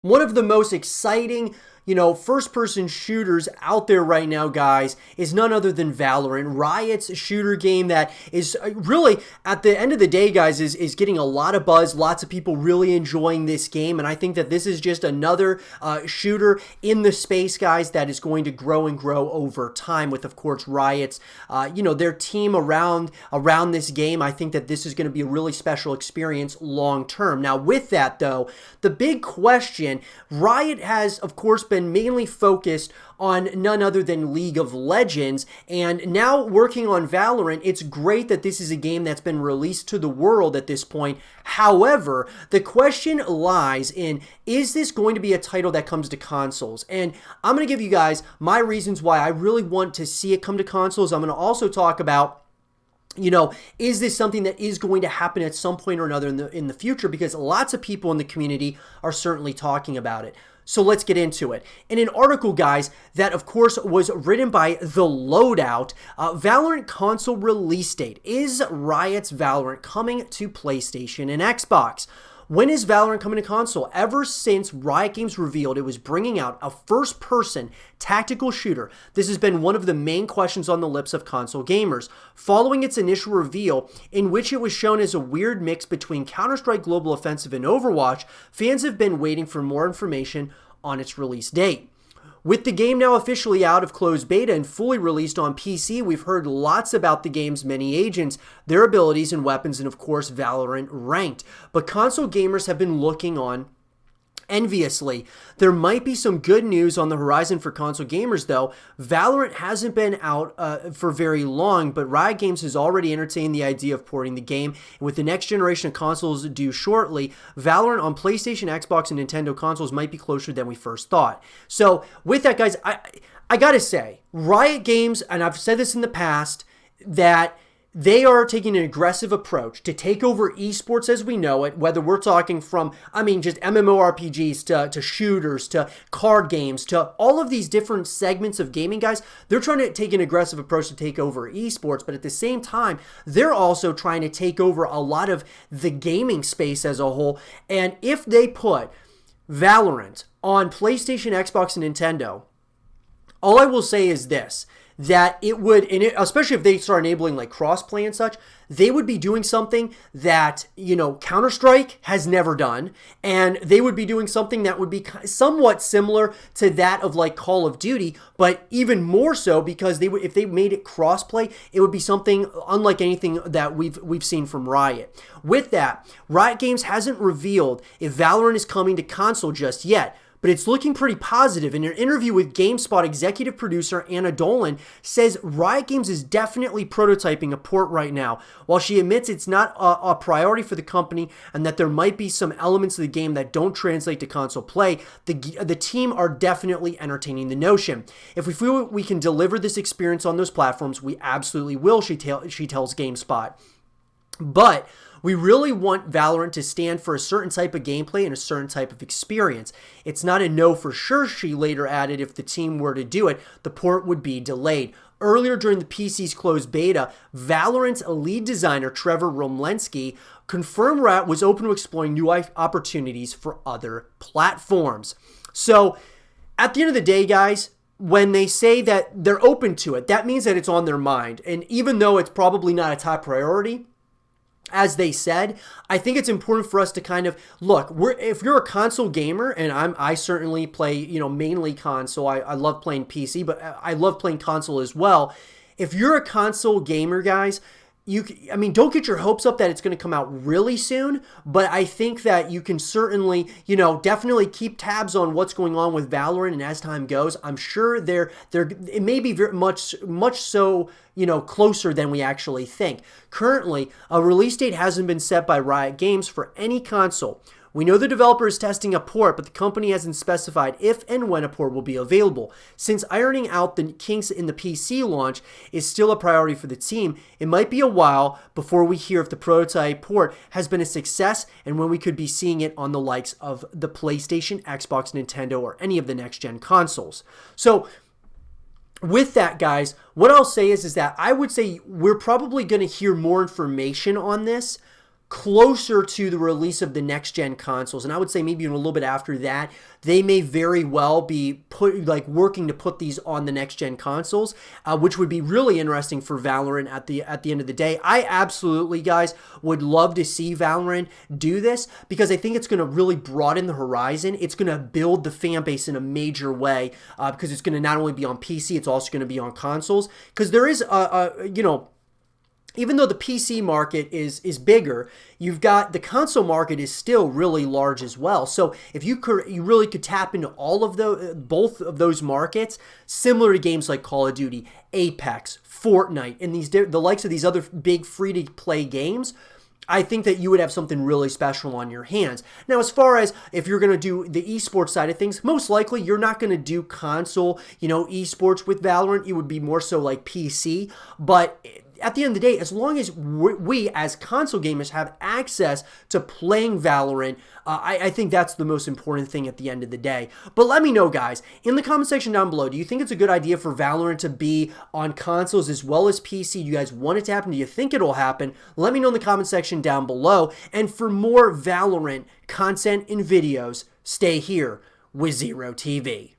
One of the most exciting, first-person shooters out there right now, guys, is none other than Valorant. Riot's shooter game that is really, at the end of the day, guys, is getting a lot of buzz. Lots of people really enjoying this game, and I think that this is just another shooter in the space, guys, that is going to grow and grow over time with, of course, Riot's, their team around this game. I think that this is going to be a really special experience long-term. Now, with that, though, the big question, Riot has, of course, been mainly focused on none other than League of Legends, and now working on Valorant. It's great that this is a game that's been released to the world at this point. However, the question lies in, is this going to be a title that comes to consoles? And I'm going to give you guys my reasons why I really want to see it come to consoles. I'm going to also talk about, is this something that is going to happen at some point or another in the future? Because lots of people in the community are certainly talking about it. So let's get into it. In an article, guys, that of course was written by The Loadout, Valorant Console release date. Is Riot's Valorant coming to PlayStation and Xbox? When is Valorant coming to console? Ever since Riot Games revealed it was bringing out a first-person tactical shooter, this has been one of the main questions on the lips of console gamers. Following its initial reveal, in which it was shown as a weird mix between Counter-Strike Global Offensive and Overwatch, fans have been waiting for more information on its release date. With the game now officially out of closed beta and fully released on PC, we've heard lots about the game's many agents, their abilities and weapons, and of course Valorant Ranked. But console gamers have been looking on enviously. There might be some good news on the horizon for console gamers, though. Valorant hasn't been out for very long, but Riot Games has already entertained the idea of porting the game. And with the next generation of consoles due shortly, Valorant on PlayStation, Xbox, and Nintendo consoles might be closer than we first thought. So with that, guys, I gotta say, Riot Games, and I've said this in the past, that they are taking an aggressive approach to take over esports as we know it, whether we're talking from, just MMORPGs to shooters to card games to all of these different segments of gaming, guys. They're trying to take an aggressive approach to take over esports, but at the same time, they're also trying to take over a lot of the gaming space as a whole. And if they put Valorant on PlayStation, Xbox, and Nintendo, all I will say is this, that it would, especially if they start enabling like crossplay and such, they would be doing something that, Counter-Strike has never done, and they would be doing something that would be somewhat similar to that of like Call of Duty, but even more so because if they made it crossplay, it would be something unlike anything that we've seen from Riot. With that, Riot Games hasn't revealed if Valorant is coming to console just yet, but it's looking pretty positive. In an interview with GameSpot executive producer Anna Dolan says Riot Games is definitely prototyping a port right now, while she admits it's not a priority for the company and that there might be some elements of the game that don't translate to console play. The team are definitely entertaining the notion. If we feel we can deliver this experience on those platforms, we absolutely will, she tells GameSpot. But we really want Valorant to stand for a certain type of gameplay and a certain type of experience. It's not a no for sure, she later added. If the team were to do it, the port would be delayed. Earlier during the PC's closed beta, Valorant's lead designer Trevor Romlensky confirmed Riot was open to exploring new opportunities for other platforms. So at the end of the day, guys, when they say that they're open to it, that means that it's on their mind. And even though it's probably not a top priority, as they said, I think it's important for us to kind of look. If you're a console gamer, and I certainly play, mainly console. I love playing PC, but I love playing console as well. If you're a console gamer, guys, don't get your hopes up that it's going to come out really soon, but I think that you can certainly, definitely keep tabs on what's going on with Valorant, and as time goes, I'm sure it may be very much so, closer than we actually think. Currently, a release date hasn't been set by Riot Games for any console. We know the developer is testing a port, but the company hasn't specified if and when a port will be available. Since ironing out the kinks in the PC launch is still a priority for the team, it might be a while before we hear if the prototype port has been a success and when we could be seeing it on the likes of the PlayStation, Xbox, Nintendo, or any of the next-gen consoles. So with that, guys, what I'll say is that I would say we're probably going to hear more information on this closer to the release of the next-gen consoles, and I would say maybe even a little bit after that, they may very well be working to put these on the next-gen consoles, which would be really interesting for Valorant at the end of the day. I absolutely, guys, would love to see Valorant do this because I think it's going to really broaden the horizon. It's going to build the fan base in a major way because it's going to not only be on PC, it's also going to be on consoles. Because there is even though the PC market is bigger, you've got the console market is still really large as well. So if you really could tap into all of both of those markets, similar to games like Call of Duty, Apex, Fortnite, and the likes of these other big free-to-play games, I think that you would have something really special on your hands. Now, as far as if you're going to do the esports side of things, most likely you're not going to do console, esports with Valorant. You would be more so like PC, but at the end of the day, as long as we as console gamers have access to playing Valorant, I think that's the most important thing at the end of the day. But let me know, guys, in the comment section down below, do you think it's a good idea for Valorant to be on consoles as well as PC? Do you guys want it to happen? Do you think it'll happen? Let me know in the comment section down below. And for more Valorant content and videos, stay here with Zero TV.